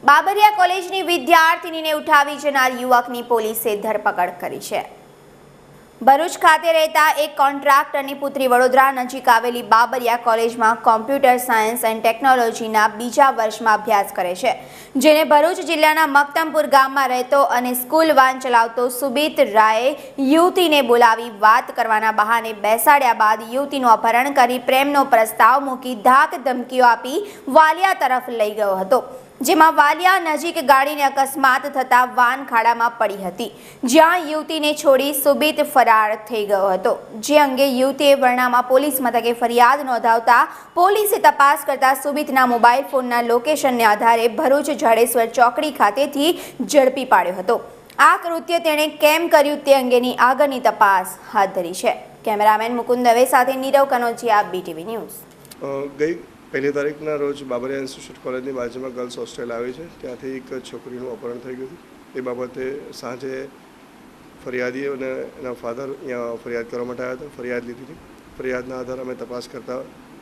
બાબરિયા કોલેજની વિદ્યાર્થીનીને ઉઠાવી જનાર યુવકની પોલીસે ધરપકડ કરી છે। ભરૂચ ખાતે રહેતા એક કોન્ટ્રાક્ટરની પુત્રી વડોદરા નજીક આવેલી બાબરિયા કોલેજમાં કોમ્પ્યુટર સાયન્સ એન્ડ ટેકનોલોજીના બીજા વર્ષમાં અભ્યાસ કરે છે, જેને ભરૂચ જિલ્લાના મક્તમપુર ગામમાં રહેતો અને સ્કૂલ વાન ચલાવતો સુબીત રાયે યુવતીને બોલાવી વાત કરવાના બહાને બેસાડ્યા બાદ યુવતીનું અપહરણ કરી પ્રેમનો પ્રસ્તાવ મૂકી ધાક ધમકીઓ આપી વાલિયા તરફ લઈ ગયો હતો, જેમાં વાલિયા નજીક ગાડીને અકસ્માત થતા વાન ખાડામાં પડી હતી, જ્યાં યુવતીને છોડી સુબીત ફરાર થઈ ગયો હતો, જે અંગે યુવતીએ વર્ણામાં પોલીસ મથકે ફરિયાદ નોંધાવતા પોલીસે તપાસ કરતા સુબીતના મોબાઈલ ફોનના લોકેશનને આધારે ભરૂચ જડેશ્વર ચોકડી ખાતેથી ઝડપી પાડ્યો હતો। આ કૃત્ય તેણે કેમ કર્યું તે અંગેની આગળની તપાસ હાથ ધરી છે। કેમેરામેન મુકુંદ દવે સાથે નીરવ કનોજિયા, BTV ન્યૂઝ। પહેલી તારીખના રોજ બાબરિયા ઇન્સ્ટિટ્યૂટ કોલેજની બાજુમાં ગર્લ્સ હોસ્ટેલ આવી છે, ત્યાંથી એક છોકરીનું અપહરણ થઈ ગયું હતું। એ બાબતે સાંજે ફરિયાદીઓ અને એના ફાધર અહીંયા ફરિયાદ કરવા માટે આવ્યા હતા, ફરિયાદ લીધી હતી। ફરિયાદના આધારે અમે તપાસ કરતા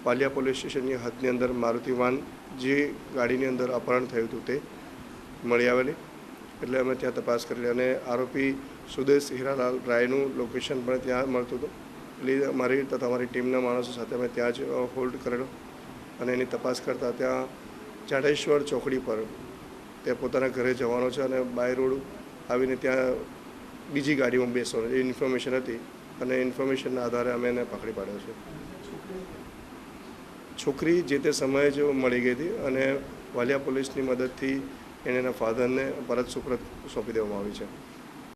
વાલિયા પોલીસ સ્ટેશનની હદની અંદર મારુતિ વાન જે ગાડીની અંદર અપહરણ થયું હતું તે મળી આવેલી, એટલે અમે ત્યાં તપાસ કરી અને આરોપી સુદેશ હીરાલાલ રાયનું લોકેશન પણ ત્યાં મળતું હતું, એટલે મારી તથા અમારી ટીમના માણસો સાથે અમે ત્યાં જ હોલ્ડ કરેલો અને એની તપાસ કરતાં ત્યાં જાડેશ્વર ચોકડી પર ત્યાં પોતાના ઘરે જવાનો છે અને બાય રોડ આવીને ત્યાં બીજી ગાડીમાં બેસવાનો એ ઇન્ફોર્મેશન હતી અને ઇન્ફોર્મેશનના આધારે અમે એને પકડી પાડ્યો છે। છોકરી જે તે સમયે જ મળી ગઈ હતી અને વાલિયા પોલીસની મદદથી એને એના ફાધરને પરત સુપરત સોંપી દેવામાં આવી છે।